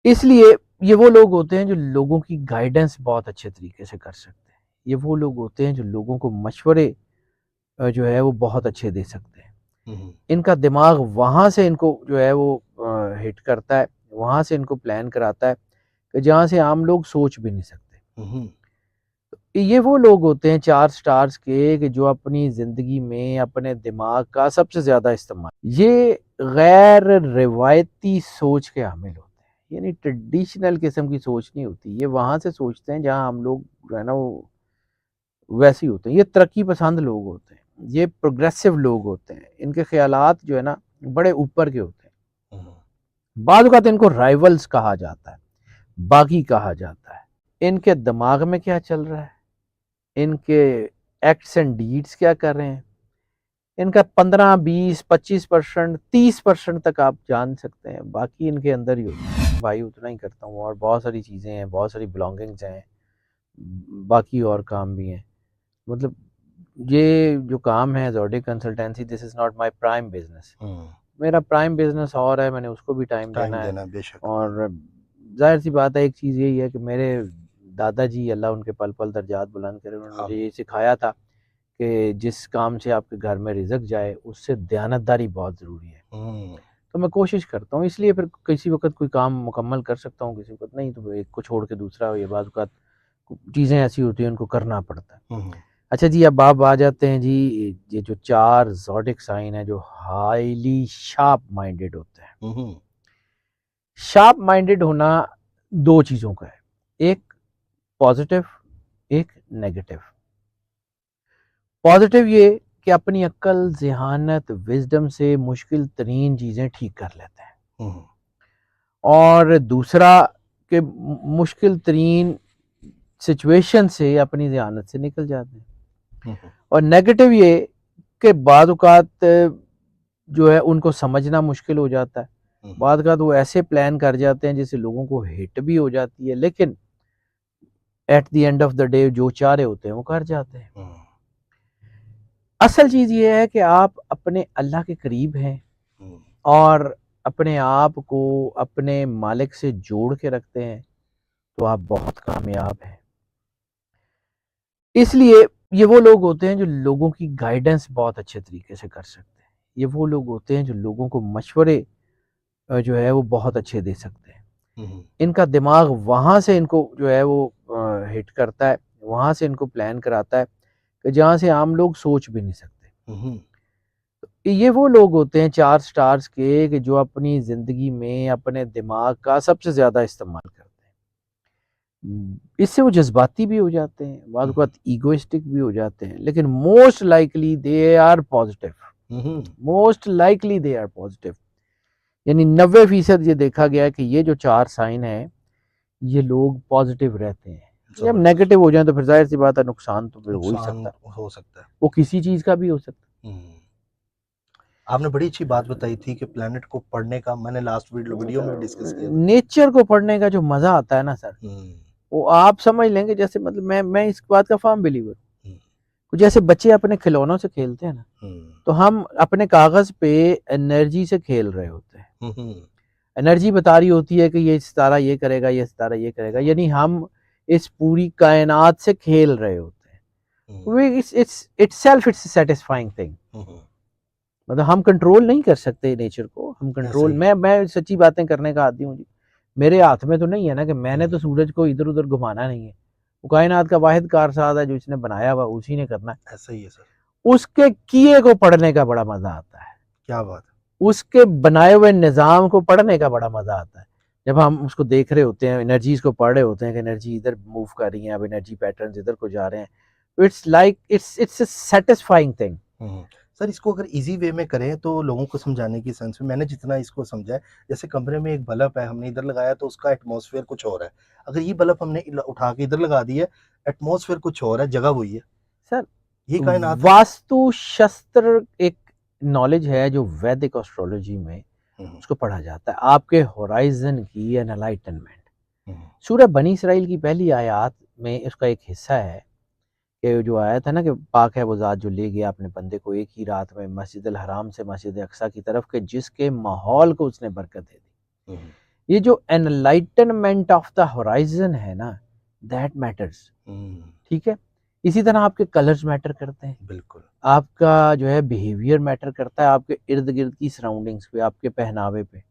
इसलिए ये वो लोग होते हैं जो लोगों की गाइडेंस बहुत अच्छे तरीके से कर सकते हैं। ये वो लोग होते हैं जो लोगों को मशवरे जो है वो बहुत अच्छे दे सकते हैं। हम्म, इनका दिमाग वहाँ से इनको जो है वो हिट करता है, वहाँ से इनको प्लान कराता है कि जहाँ से आम लोग सोच भी नहीं सकते। हम्म, ये वो लोग होते हैं 4 स्टार्स के कि जो अपनी ज़िंदगी में अपने दिमाग का सबसे ज़्यादा इस्तेमाल ये गैर रिवायती सोच के हामिल होते हैं। यानी ट्रेडिशनल किस्म की सोच नहीं होती। ये वहाँ से सोचते हैं जहाँ हम लोग जो है ना वो वैसे ही होते हैं। ये तरक्की पसंद लोग होते हैं। ये प्रोग्रेसिव लोग होते हैं। इनके ख़्यालात जो है ना बड़े ऊपर के होते हैं। हम्म, बाद औक़ात इनको राइवल्स कहा जाता है, बागी कहा जाता है। इनके दिमाग में क्या चल रहा है? इनके एक्ट्स एंड डीड्स क्या कर रहे हैं? इनका 15, 20, 25%, 30% तक आप जान सकते हैं, बाकी इनके अंदर ही होता है। भाई उतना ही करता हूँ और बहुत सारी चीज़ें हैं, बहुत सारी बिलॉन्गिंग्स हैं, बाकी और काम भी हैं। मतलब ये जो काम है zodiac consultancy, this is not my prime business. Hmm. मेरा प्राइम बिज़नेस और है, मैंने उसको भी टाइम टाइम देना है। देना बेशक। और ज़ाहिर-सी बात है, एक चीज़ यही है कि मेरे दादाजी अल्लाह उनके पल-पल दर्जात बुलंद करे, उन्होंने मुझे आमीन। ये सिखाया था कि जिस काम से आपके घर में रिज़्क जाए, उससे दयानतदारी बहुत ज़रूरी है। हम्म। तो मैं कोशिश करता हूँ, इसलिए फिर किसी वक़्त कोई काम मुकम्मल कर सकता हूँ, किसी वक़्त नहीं, तो एक को छोड़ के दूसरा, ये बात औक़ात चीज़ें ऐसी होती हैं, उनको करना पड़ता है। हम्म। अच्छा जी, अब आप आ जाते हैं जी, ये जो 4 ज़ोडिएक साइन हैं, जो हाइली शार्प माइंडेड होते हैं। हम्म। शार्प माइंडेड होना 2 चीज़ों का है, एक पॉज़िटिव, एक नेगेटिव। पॉज़िटिव ये कि अपनी अक्ल, ज़ेहानत, विज़डम से मुश्किल तरीन चीज़ें ठीक कर लेते हैं। हम्म। और दूसरा कि मुश्किल तरीन सिचुएशन से अपनी ज़ेहानत से निकल जाते हैं। हम्म। और नेगेटिव ये कि बाद औक़ात जो है उनको समझना मुश्किल हो जाता है। हम्म। बाद औक़ात वो ऐसे प्लान कर जाते हैं जिससे लोगों को हिट भी हो जाती है, लेकिन at the end of the day जो चाह रहे होते हैं वो कर जाते हैं। हम्म। असल चीज़ ये है कि आप अपने अल्लाह के करीब हैं हम्म। और अपने आप को अपने मालिक से जोड़ के रखते हैं, तो आप बहुत कामयाब हैं। इसलिए ये वो लोग होते हैं जो लोगों की गाइडेंस बहुत अच्छे तरीके से कर सकते हैं। ये वो लोग होते हैं जो लोगों को मशवरे जो है वो बहुत अच्छे दे सकते हैं। हम्म। इनका दिमाग वहाँ से इनको जो है वो हिट करता है, वहाँ से इनको प्लान कराता है कि जहाँ से आम लोग सोच भी नहीं सकते। हम्म। ये वो लोग होते हैं 4 स्टार्स के कि जो अपनी ज़िंदगी में अपने दिमाग का सबसे ज़्यादा इस्तेमाल करते हैं। इससे वो जज़्बाती भी हो जाते हैं, बाद हम्म। औक़ात ईगोइस्टिक भी हो जाते हैं, लेकिन most likely they are positive. Hmm. Most likely they are positive. यानी 90% ये देखा गया है कि ये जो 4 साइन हैं, ये लोग पॉज़िटिव रहते हैं। जब जबरदस्त। नेगेटिव हो जाएँ तो फिर ज़ाहिर-सी बात है, नुकसान तो फिर हो ही नुकसान सकता है। हो सकता है। वो किसी चीज़ का भी हो सकता है। हम्म। आपने बड़ी अच्छी बात बताई थी कि प्लेनेट को पढ़ने का मैंने लास्ट वीडियो में भी डिस्कस किया था। नेचर को पढ़ने का जो मज़ा आता है ना सर, हम्म। वो आप समझ लेंगे। जैसे मतलब मैं इस बात का फ़र्म बिलीवर हम्म। हूँ। जैसे बच्चे अपने खिलौनों से खेलते हैं ना, हम्म। तो हम अपने कागज़ पे एनर्जी से खेल रहे होते हैं। हम्म। एनर्जी बता रही होती है कि ये सितारा ये करेगा, ये सितारा ये करेगा, यानी हम इस पूरी कायनात से खेल रहे होते हैं। हम्म। वो it's itself it's a satisfying thing. Hmm. मतलब हम कंट्रोल नहीं कर सकते नेचर को, हम ऐसा कंट्रोल ही है। मैं सच्ची बातें करने का आदी हूँ जी। मेरे हाथ में तो नहीं है ना कि मैंने तो हम्म। सूरज को इधर-उधर घुमाना नहीं है। वो कायनात का वाहिद कारसाज़ है जो इसने बनाया हुआ, उसी ने करना है। ऐसा ही है सर। उसके किए को पढ़ने का बड़ा मज़ा आता है। क्या बात है। उसके बनाए हुए निज़ाम को पढ़ने का बड़ा मज़ा आता है। जब हम उसको देख रहे होते हैं, एनर्जीज़ को पढ़ रहे होते हैं कि एनर्जी इधर मूव कर रही है, अब एनर्जी पैटर्न्स इधर को जा रहे हैं। तो it's like it's a satisfying thing. Hmm. Sir इसको अगर इजी वे में करें तो लोगों को समझाने की सेंस में मैंने जितना इसको समझा है, जैसे कमरे में एक बल्ब है, हमने इधर लगाया तो उसका एटमॉस्फेयर कुछ और है। अगर ये बल्ब हमने उठा के इधर लगा दिया, एटमॉस्फेयर कुछ और है, जगह वही है। सर, ये कायनात है। वास्तु शास्त्र एक नॉलेज है जो वैदिक एस्ट्रोलॉजी में हम्म। उसको पढ़ा जाता है, आपके होराइजन की एनलाइटनमेंट। हम्म। सूरह बनी इसराइल की पहली आयत में उसका एक हिस्सा है कि जो आयत है ना कि पाक है वो ज़ात जो ले गया अपने बंदे को एक ही रात में मस्जिद अल हराम से मस्जिद अक्सा की तरफ, के जिसके माहौल को उसने बरकत दे दी। हम्म। ये जो एनलाइटनमेंट ऑफ द होराइजन है ना, दैट मैटर्स। ठीक है, इसी तरह आपके कलर्स मैटर करते हैं, बिल्कुल। आपका जो है बिहेवियर मैटर करता है, आपके इर्द गिर्द की सराउंडिंग्स पे, आपके पहनावे पे।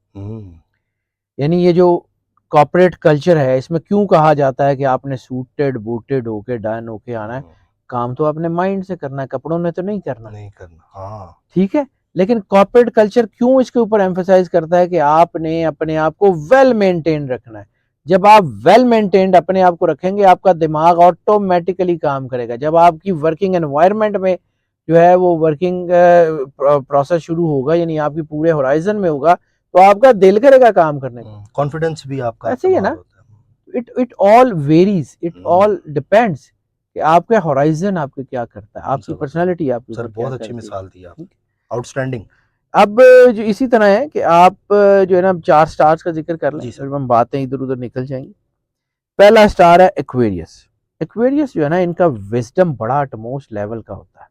यानी ये जो कॉर्पोरेट कल्चर है, इसमें क्यों कहा जाता है कि आपने सूटेड बूटेड होके डन होके आना है? काम तो आपने माइंड से करना है, कपड़ों ने तो नहीं करना। नहीं करना, हाँ। ठीक है, लेकिन कॉर्पोरेट कल्चर क्यों इसके ऊपर एम्फसाइज करता है कि आपने अपने आप को वेल मेंटेन रखना है। जब आप वेल मेंटेन्ड अपने आप को रखेंगे, आपका दिमाग ऑटोमेटिकली काम करेगा। जब आपकी वर्किंग एनवायरनमेंट में जो है वो वर्किंग प्रोसेस शुरू होगा, यानी आपकी पूरे होराइजन में होगा, तो आपका दिल करेगा काम करने का, कॉन्फिडेंस भी आपका ऐसे ही है ना। होता है। It all varies, it all depends कि आपका होराइजन आपके क्या करता है, आपकी पर्सनालिटी आपके सर ऊपर क्या बहुत अच्छी करती है। मिसाल दी आप, आउटस्टैंडिंग। अब जो इसी तरह है कि आप जो है ना 4 स्टार्स का जिक्र कर लें, जी सर। फिर हम बातें इधर उधर निकल जाएंगी। पहला स्टार है एक्वेरियस। एक्वेरियस जो है ना, इनका विजडम बड़ा अटमोस्ट लेवल का होता है।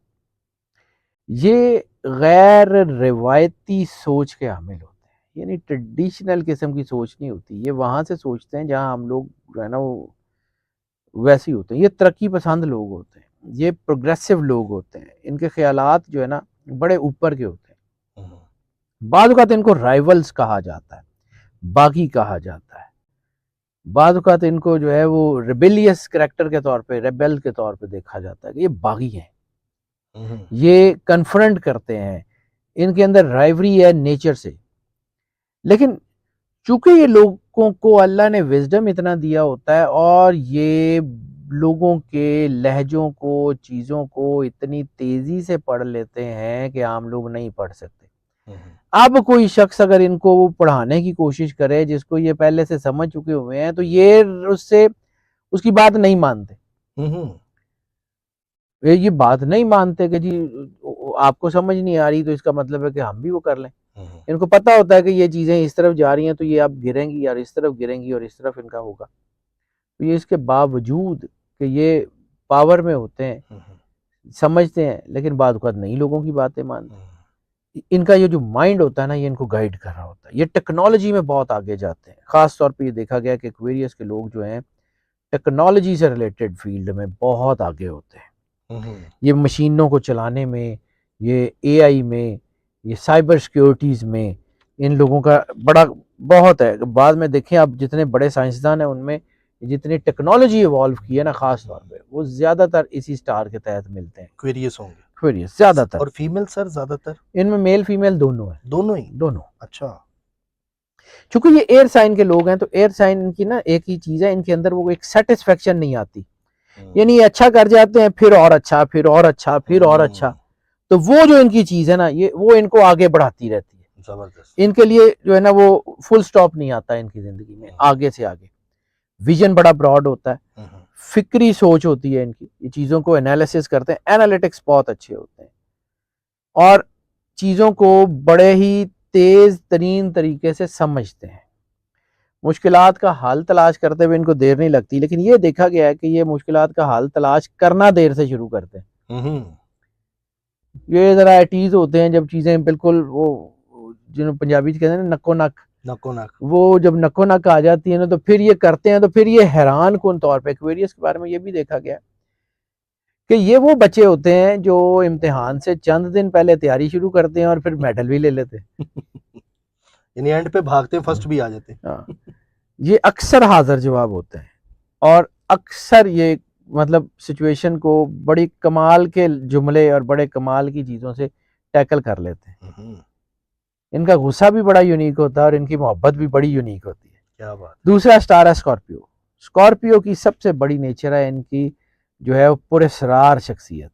ये गैर रिवायती सोच के हामिल होते हैं, यानी ट्रेडिशनल किस्म की सोच नहीं होती। ये वहां से सोचते हैं जहां हम लोग जो है ना वो वैसे ही होते हैं। ये तरक्की पसंद लोग होते हैं, ये प्रोग्रेसिव लोग होते हैं। इनके ख्यालात जो है ना बड़े ऊपर के होते हैं। बाद औक़ात इनको राइवल्स कहा जाता है, बागी कहा जाता है। बाद औक़ात इनको जो है वो रिबेलियस कैरेक्टर के तौर पे, रेबेल के तौर पे देखा जाता है कि ये बागी हैं, ये कन्फ्रंट करते हैं, इनके अंदर राइवरी है नेचर से। लेकिन चूंकि ये लोगों को अल्लाह ने विजडम इतना दिया होता है और ये लोगों के लहजों को, चीज़ों को इतनी तेज़ी से पढ़ लेते हैं कि आम लोग नहीं पढ़ सकते। अब कोई शख्स अगर इनको पढ़ाने की कोशिश करे, जिसको ये पहले से समझ चुके हुए हैं, तो ये उससे उसकी बात नहीं मानते। ये बात नहीं मानते कि जी आपको समझ नहीं आ रही तो इसका मतलब है कि हम भी वो कर लें। इनको पता होता है कि ये चीज़ें इस तरफ जा रही हैं तो ये अब गिरेंगी, और इस तरफ गिरेंगी और इस तरफ इनका होगा। तो ये इसके बावजूद कि ये पावर में होते हैं, समझते हैं, लेकिन बाद औक़ात नहीं लोगों की बातें मानते। इनका ये जो माइंड होता है ना, ये इनको गाइड कर रहा होता है। ये टेक्नोलॉजी में बहुत आगे जाते हैं। ख़ास तौर पे ये देखा गया कि एक्वेरियस के लोग जो हैं टेक्नोलॉजी से रिलेटेड फील्ड में बहुत आगे होते हैं। ये मशीनों को चलाने में, ये एआई में, ये साइबर सिक्योरिटीज़ में इन लोगों का बड़ा बहुत है। बाद में देखें आप, जितने बड़े साइंसदान हैं उनमें जितनी टेक्नोलॉजी इवॉल्व की है ना, ख़ास तौर पे वो ज़्यादातर इसी स्टार के तहत मिलते हैं। एक्वेरियस होंगे, एक्वेरियस ज़्यादातर। और फीमेल सर ज़्यादातर? इनमें मेल फीमेल दोनों है। दोनों ही? दोनों। अच्छा। चूंकि ये एयर साइन के लोग हैं, तो एयर साइन इनकी ना एक ही चीज़ है, इनके अंदर वो एक सेटिस्फेक्शन नहीं आती। यानी अच्छा कर जाते हैं, फिर और अच्छा, फिर और अच्छा, फिर और अच्छा। तो वो जो इनकी चीज़ है ना, ये वो इनको आगे बढ़ाती रहती है। जबरदस्त। इनके लिए जो है ना वो फुल स्टॉप नहीं आता इनकी ज़िंदगी में, आगे से आगे। विजन बड़ा ब्रॉड होता है, फिक्री सोच होती है इनकी, ये चीज़ों को एनालिसिस करते हैं, एनालिटिक्स बहुत अच्छे होते हैं और चीज़ों को बड़े ही तेज़ तरीन तरीके से समझते हैं। मुश्किलात का हल तलाश करते हुए इनको देर नहीं लगती, लेकिन ये देखा गया है कि ये मुश्किलात का हल तलाश करना देर से शुरू करते हैं। ये ज़रा एटीज होते हैं जब चीज़ें बिल्कुल वो, जिन्होंने पंजाबी कहते हैं ना, नक्को नक, वो जब नक्को नक आ जाती है ना, तो फिर ये करते हैं, तो फिर ये हैरान कुन तौर पे। एक्वेरियस के बारे में ये भी देखा गया कि ये वो बच्चे होते हैं जो इम्तिहान से चंद दिन पहले तैयारी शुरू करते हैं और फिर मेडल भी ले लेते हैं। यानी एंड पे भागते फर्स्ट भी आ जाते हैं। हाँ, ये अक्सर हाजिर जवाब होते हैं और अक्सर ये मतलब सिचुएशन को बड़ी कमाल के जुमले और बड़े कमाल की चीज़ों से टैकल कर लेते हैं। इनका गुस्सा भी बड़ा यूनिक होता है और इनकी मोहब्बत भी बड़ी यूनिक होती है। क्या बात। दूसरा स्टार है स्कॉर्पियो। स्कॉर्पियो की सबसे बड़ी नेचर है इनकी जो है वो पुरस्रार शख्सियत।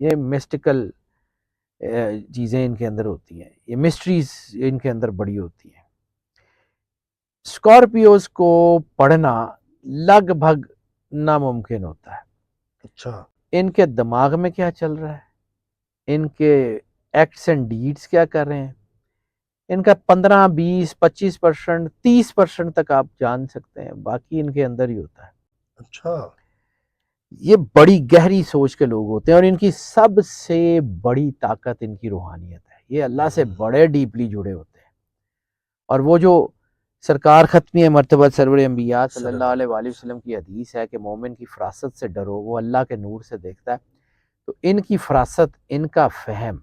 ये मिस्टिकल चीज़ें इनके अंदर होती हैं, ये मिस्ट्रीज इनके अंदर बड़ी होती हैं। स्कॉर्पियोज को पढ़ना लगभग नामुमकिन होता है। अच्छा। इनके दिमाग में क्या चल रहा है, इनके एक्ट्स एंड डीड्स क्या कर रहे हैं, इनका 15, 20, 25%, 30% तक आप जान सकते हैं, बाकी इनके अंदर ही होता है। अच्छा। ये बड़ी गहरी सोच के लोग होते हैं और इनकी सबसे बड़ी ताकत इनकी रूहानियत है। ये अल्लाह से बड़े डीपली जुड़े होते हैं और वो जो सरकार खत्मी मर्तबा सरवर अंबिया सल्लल्लाहु सल्लल्लाहु अलैहि वसल्लम की हदीस है कि मोमिन की फरासत से डरो, वो अल्लाह के नूर से देखता है। तो इनकी फरासत, इनका फहम,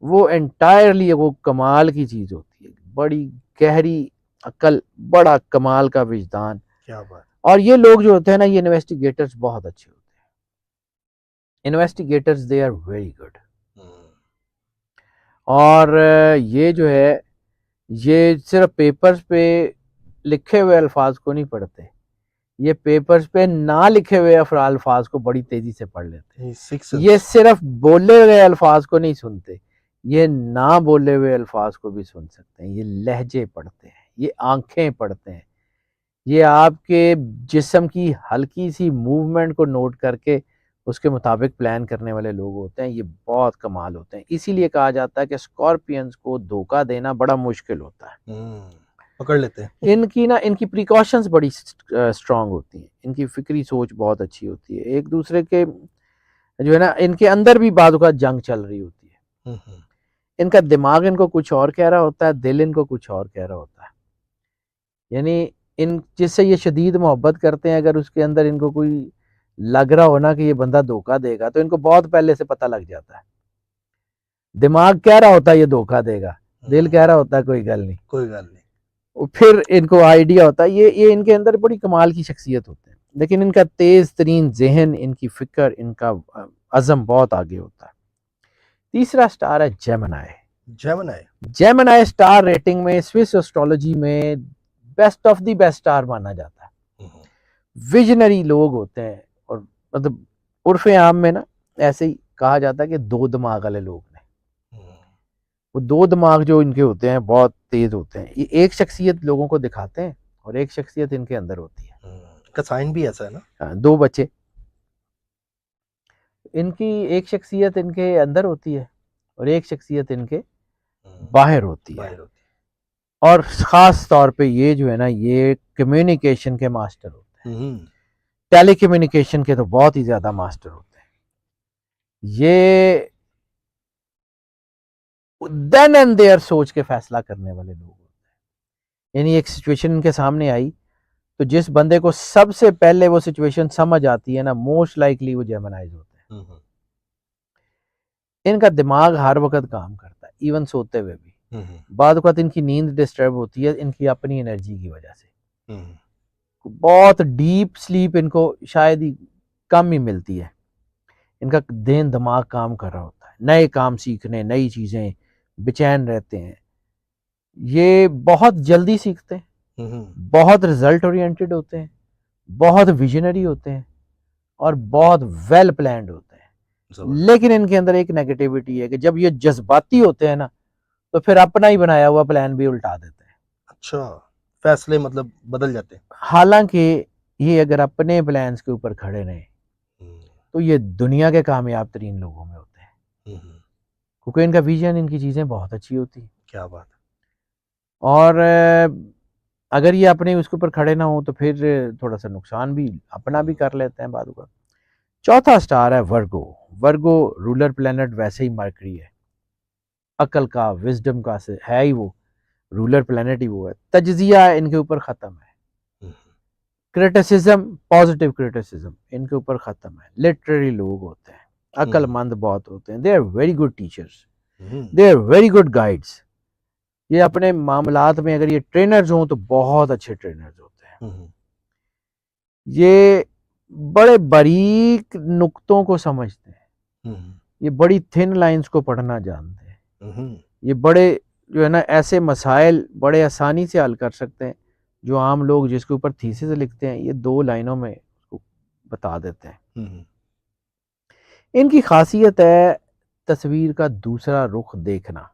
वो एंटायरली वो कमाल की चीज़ होती है, बड़ी गहरी अकल, बड़ा कमाल का विजदान। क्या बात। और ये लोग जो होते हैं ना, ये इन्वेस्टिगेटर्स बहुत अच्छे होते हैं। Investigators they are very good. और ये जो है, ये सिर्फ पेपर्स पे लिखे हुए अल्फाज को नहीं पढ़ते, ये पेपर्स पे ना लिखे हुए अल्फाज को बड़ी तेजी से पढ़ लेते हैं। ये सिर्फ बोले हुए अल्फाज को नहीं सुनते, ये ना बोले हुए अल्फाज को भी सुन सकते हैं। ये लहजे पढ़ते हैं, ये आंखें पढ़ते हैं, ये आपके जिस्म की हल्की सी मूवमेंट को नोट करके उसके मुताबिक प्लान करने वाले लोग होते हैं। ये बहुत कमाल होते हैं। इसीलिए कहा जाता है कि स्कॉर्पियंस को धोखा देना बड़ा मुश्किल होता है। पकड़ लेते हैं। इनकी प्रिकॉशंस बड़ी स्ट्रांग होती हैं, इनकी फिक्री सोच बहुत अच्छी होती है। एक दूसरे के जो है ना, इनके अंदर भी बाद का जंग चल रही होती है। इनका दिमाग इनको कुछ और कह रहा होता है, दिल इनको कुछ और कह रहा होता है। यानी इन जिससे ये शदीद मोहब्बत करते हैं, अगर उसके अंदर इनको कोई लग रहा हो ना कि ये बंदा धोखा देगा, तो इनको बहुत पहले से पता लग जाता है। दिमाग कह रहा होता है ये धोखा देगा, दिल कह रहा होता है कोई गल नहीं, फिर इनको आइडिया होता है। ये इनके अंदर बड़ी कमाल की शख्सियत होते हैं, लेकिन इनका तेज तरीन जहन, इनकी फिक्र, इनका अज़म बहुत आगे होता है। तीसरा स्टार है जेमिनी। जेमिनी स्टार रेटिंग में, स्विस एस्ट्रोलॉजी में best of the best star माना जाता है। विजनरी लोग होते हैं, और मतलब उर्फ आम में ना ऐसे ही कहा जाता है कि दो दिमाग वाले लोग ने। वो दो दिमाग जो इनके होते हैं बहुत तेज होते हैं। ये एक शख्सियत लोगों को दिखाते हैं और एक शख्सियत इनके अंदर होती है। का साइन भी ऐसा है ना? हाँ, दो बच्चे, इनकी एक शख्सियत इनके अंदर होती है और एक शख्सियत इनके बाहर होती है। और ख़ास तौर पे ये जो है ना, ये कम्युनिकेशन के मास्टर होते हैं। टेली कम्युनिकेशन के तो बहुत ही ज़्यादा मास्टर होते हैं। ये देन एंड देयर सोच के फैसला करने वाले लोग होते हैं। यानी एक सिचुएशन इनके सामने आई, तो जिस बंदे को सबसे पहले वो सिचुएशन समझ आती है ना, मोस्ट लाइकली वो जेमिनाइज होते हैं। इनका दिमाग हर वक्त काम करता है, इवन सोते हुए भी। बाद वक्त इनकी नींद डिस्टर्ब होती है इनकी अपनी एनर्जी की वजह से। बहुत डीप स्लीप इनको शायद ही कम ही मिलती है। इनका देन दिमाग काम कर रहा होता है, नए काम सीखने, नई चीज़ें, बेचैन रहते हैं। ये बहुत जल्दी सीखते हैं, बहुत रिजल्ट ओरिएंटेड होते हैं, बहुत विजनरी होते हैं और बहुत वेल प्लान्ड होते हैं। लेकिन इनके अंदर एक नेगेटिविटी है कि जब ये जज्बाती होते हैं ना, तो फिर अपना ही बनाया हुआ प्लान भी उल्टा देते हैं। अच्छा, फैसले मतलब बदल जाते हैं। हालांकि ये अगर अपने प्लान्स के ऊपर खड़े रहे तो ये दुनिया के कामयाब तरीन लोगों में होते हैं, क्योंकि इनका विजन, इनकी चीज़ें बहुत अच्छी होती हैं। क्या बात। और अगर ये अपने उसके ऊपर खड़े ना हो तो फिर थोड़ा सा नुकसान भी अपना भी कर लेते हैं बाद का। चौथा स्टार है वर्गो रूलर प्लेनेट वैसे ही मरकरी है, अकल का, विजडम का से है ही वो, रूलर प्लेनेट ही वो है। तज्जिया इनके ऊपर ख़त्म है, क्रिटिसिज्म, पॉजिटिव क्रिटिसिज्म इनके ऊपर ख़त्म है। लिटरेरी लोग होते हैं, अक्लमंद बहुत होते हैं। They are very good teachers, they are very good guides. ये अपने मामलात में अगर ये ट्रेनर्स हों तो बहुत अच्छे ट्रेनर्स होते हैं। ये बड़े बारीक नुक्तों को समझते हैं, ये बड़ी थिन लाइंस को पढ़ना जानते हैं। ये बड़े जो है ना ऐसे मसाइल बड़े आसानी से हल कर सकते हैं जो आम लोग जिसके ऊपर थीसिस लिखते हैं, ये 2 लाइनों में उसको बता देते हैं। इनकी खासियत है तस्वीर का दूसरा रुख देखना।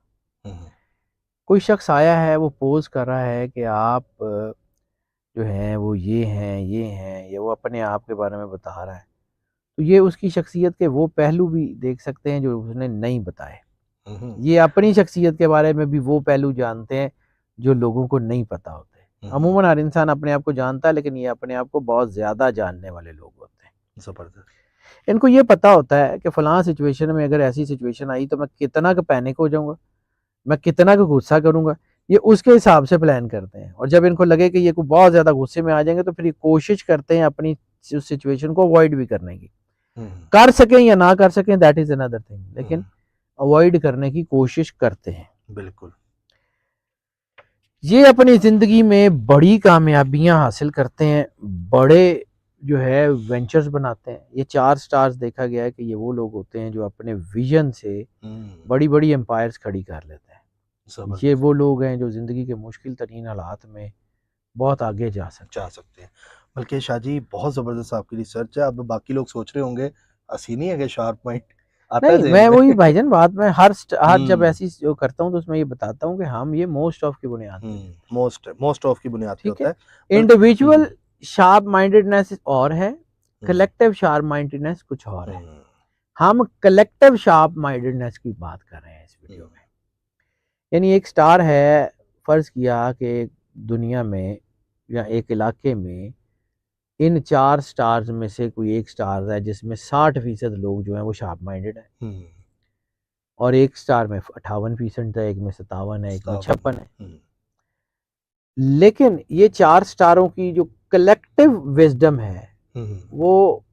कोई शख्स आया है, वो पोज कर रहा है कि आप जो हैं वो ये हैं, या वो अपने आप के बारे में बता रहा है, तो ये उसकी शख्सियत के वो पहलू भी देख सकते हैं जो उसने नहीं बताए। ये अपनी शख्सियत के बारे में भी वो पहलू जानते हैं जो लोगों को नहीं पता होते। अमूमन हर इंसान अपने आप को जानता है, लेकिन ये अपने आप को बहुत ज़्यादा जानने वाले लोग होते हैं। ज़बरदस्त। इनको ये पता होता है कि फ़लाँ सिचुएशन में अगर ऐसी सिचुएशन आई तो मैं कितना का पैनिक हो जाऊँगा, मैं कितना का गुस्सा करूँगा, ये उसके हिसाब से प्लान करते हैं, और जब इनको लगे कि ये कोई बहुत ज़्यादा गुस्से में आ जाएंगे तो फिर ये कोशिश करते हैं अपनी सिचुएशन को अवॉइड भी करने की। कर सकें या ना कर सकें दैट इज़ अनदर थिंग, लेकिन अवॉइड करने की कोशिश करते हैं। बिल्कुल। ये अपनी ज़िंदगी में बड़ी कामयाबियां हासिल करते हैं, बड़े जो है वेंचर्स बनाते हैं। ये 4 स्टार्स देखा गया है कि ये वो लोग होते हैं जो अपने विजन से बड़ी बड़ी एम्पायर्स खड़ी कर लेते हैं। ये वो लोग हैं जो ज़िंदगी के मुश्किल तरीन हालात में बहुत आगे जा सकते हैं। बल्कि शाह जी बहुत ज़बरदस्त आपकी रिसर्च है। अब बाकी लोग सोच रहे होंगे हँसी नहीं है कि शार्प पॉइंट आता है नहीं, ज़हन मैं में। वही भाईजान बात में हर जब ऐसी जो करता हूँ तो उसमें ये बताता हूँ कि हम ये मोस्ट ऑफ की बुनियाद पे मोस्ट ऑफ की बुनियाद पे ठीक होता है। है। इंडिविजुअल शार्प माइंडेडनेस और है, कलेक्टिव शार्प माइंडेडनेस कुछ और है। हम कलेक्टिव शार्प माइंडेडनेस की बात कर रहे हैं इस वीडियो में। यानी एक स्टार है, फर्ज किया कि दुनिया में या एक इलाके में इन 4 स्टार्स में से कोई एक स्टार है जिसमें 60% लोग जो हैं वो शार्प माइंडेड है, और एक स्टार में 58% है, एक में 57 है, एक में 56 है। लेकिन ये 4 स्टारों की जो कलेक्टिव विजडम है वो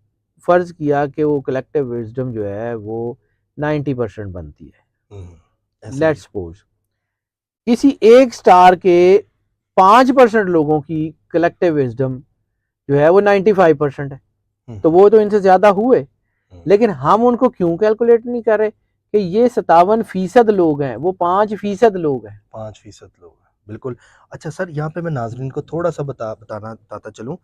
फर्ज किया कि वो कलेक्टिव विजडम जो है वो 90% बनती है। लेट्स सपोज किसी एक स्टार के 5% लोगों की कलेक्टिव विजडम जो है वो 95% है, तो वो तो इनसे ज्यादा हुए, लेकिन हम उनको क्यों कैलकुलेट नहीं कर रहे कि ये 57% लोग हैं, वो 5% लोग हैं। 5% लोग हैं, बिल्कुल। अच्छा सर, यहाँ पे मैं नाजरीन को थोड़ा सा बताता चलूँ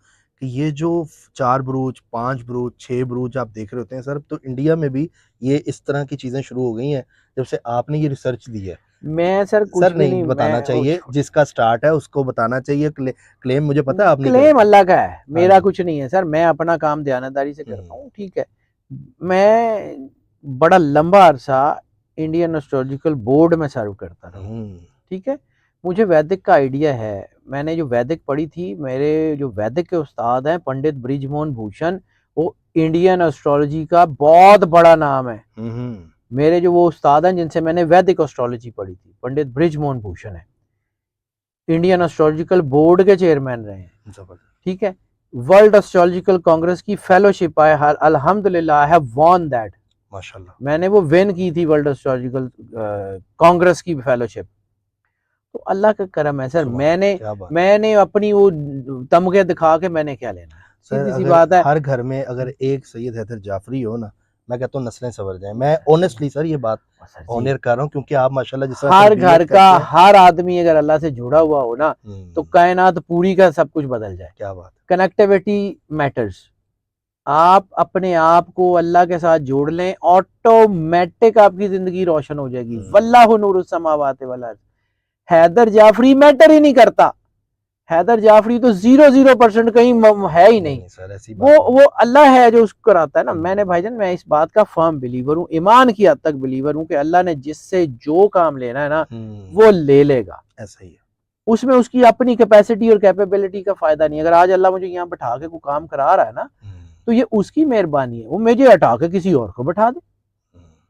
कि ये जो 4 बुरूज, 5 बुरूज, 6 बुरूज आप देख रहे होते हैं सर, तो इंडिया में भी ये इस तरह की चीज़ें शुरू हो गई हैं जब से आपने ये रिसर्च दी है। मैं सर कुछ सर भी नहीं बताना मैं चाहिए, जिसका स्टार्ट है उसको बताना चाहिए। क्लेम मुझे पता है आप नहीं क्लेम करते। अल्लाह का है, मेरा हाँ कुछ नहीं है सर, मैं अपना काम दयानतदारी से करता हूँ, ठीक है। मैं बड़ा लंबा अरसा इंडियन एस्ट्रोलॉजिकल बोर्ड में सर्व करता रहा, ठीक है। मुझे वैदिक का आइडिया है, मैंने जो वैदिक पढ़ी थी, मेरे जो वैदिक के उस्ताद हैं पंडित ब्रिजमोहन भूषण, वो इंडियन एस्ट्रोलॉजी का बहुत बड़ा नाम है। मेरे जो वो उस्ताद हैं जिनसे मैंने वैदिक एस्ट्रोलॉजी पढ़ी थी, पंडित ब्रिजमोहन भूषण है, इंडियन एस्ट्रोलॉजिकल बोर्ड के चेयरमैन रहे हैं, ठीक है। वर्ल्ड एस्ट्रोलॉजिकल कांग्रेस की फेलोशिप आए, अल्हम्दुलिल्लाह आई हैव वॉन दैट, माशाल्लाह, मैंने वो विन की थी वर्ल्ड एस्ट्रोलॉजिकल कांग्रेस की फेलोशिप। तो अल्लाह का करम है सर, मैंने अपनी वो तमगे दिखा के मैंने क्या लेना है, सीधी सी बात है। हर घर में अगर एक सैयद हैदर जाफरी हो ना, मैं कहता हूँ नस्लें संवर जाएं। मैं ऑनेस्टली सर ये बात ऑनर कर रहा हूँ, क्योंकि आप माशाल्लाह जिस तरह हर घर का हर आदमी अगर अल्लाह से जुड़ा हुआ हो ना तो कायनात पूरी का सब कुछ बदल जाए। क्या बात, कनेक्टिविटी मैटर्स। आप अपने आप को अल्लाह के साथ जोड़ लें, ऑटोमेटिक आपकी जिंदगी रोशन हो जाएगी। वल्लाहु नूरुस समावाति वल अर्द। हैदर जाफरी मैटर ही नहीं करता, हैदर जाफरी तो 0% कहीं है ही नहीं, सर, ऐसी वो अल्लाह है जो उसको कराता है ना। मैंने भाईजान, मैं इस बात का फर्म बिलीवर हूँ, ईमान की हद तक बिलीवर हूँ कि अल्लाह ने जिससे जो काम लेना है ना वो ले लेगा, ऐसा ही है। उसमें उसकी अपनी कैपेसिटी और कैपेबिलिटी का फायदा नहीं। अगर आज अल्लाह मुझे यहाँ बैठा के कोई काम करा रहा है ना तो ये उसकी मेहरबानी है, वो मुझे हटा के किसी और को बैठा दे,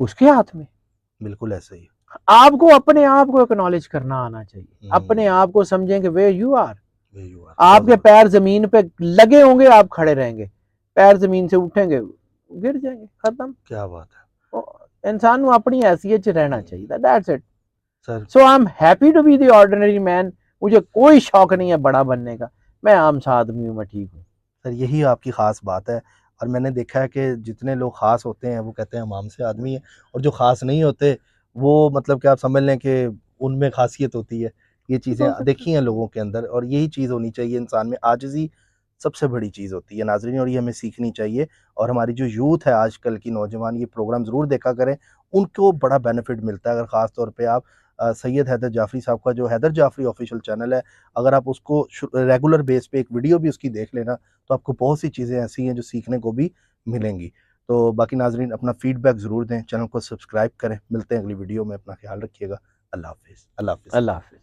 उसके हाथ में। बिल्कुल ऐसा ही। आपको अपने आप को एक्नॉलेज करना आना चाहिए, अपने आप को समझें कि वेयर यू आर। आपके पैर जमीन पे लगे होंगे, आप खड़े रहेंगे, पैर जमीन से उठेंगे गिर जाएंगे, खत्म। क्या बात है। इंसान को अपनी हैसियत से रहना चाहिए, that's it sir. So I am happy to be the ordinary man. मुझे कोई शौक नहीं है बड़ा बनने का, मैं आम सा आदमी हूँ, मैं ठीक हूँ सर। यही आपकी खास बात है, और मैंने देखा है कि जितने लोग खास होते हैं वो कहते हैं हम आम से आदमी हैं, और जो खास नहीं होते वो मतलब कि आप समझ लें कि उनमें खासियत होती है। ये चीज़ें देखी हैं लोगों के अंदर, और यही चीज़ होनी चाहिए इंसान में। आजिज़ी सबसे बड़ी चीज़ होती है नाज़रीन, और ये हमें सीखनी चाहिए। और हमारी जो यूथ है आजकल की नौजवान, ये प्रोग्राम ज़रूर देखा करें, उनको बड़ा बेनिफिट मिलता है। अगर ख़ास तौर पे आप सैयद हैदर जाफरी साहब का जो हैदर जाफरी ऑफिशियल चैनल है, अगर आप उसको रेगुलर बेस पे एक वीडियो भी उसकी देख लेना, तो आपको बहुत सी चीज़ें ऐसी हैं जो सीखने को भी मिलेंगी। तो बाकी नाज़रीन अपना फीडबैक ज़रूर दें, चैनल को सब्सक्राइब करें। मिलते हैं अगली वीडियो में, अपना ख्याल रखिएगा। अल्लाह हाफ़िज़। अल्लाह हाफ़िज़। अल्लाह हाफ़िज़।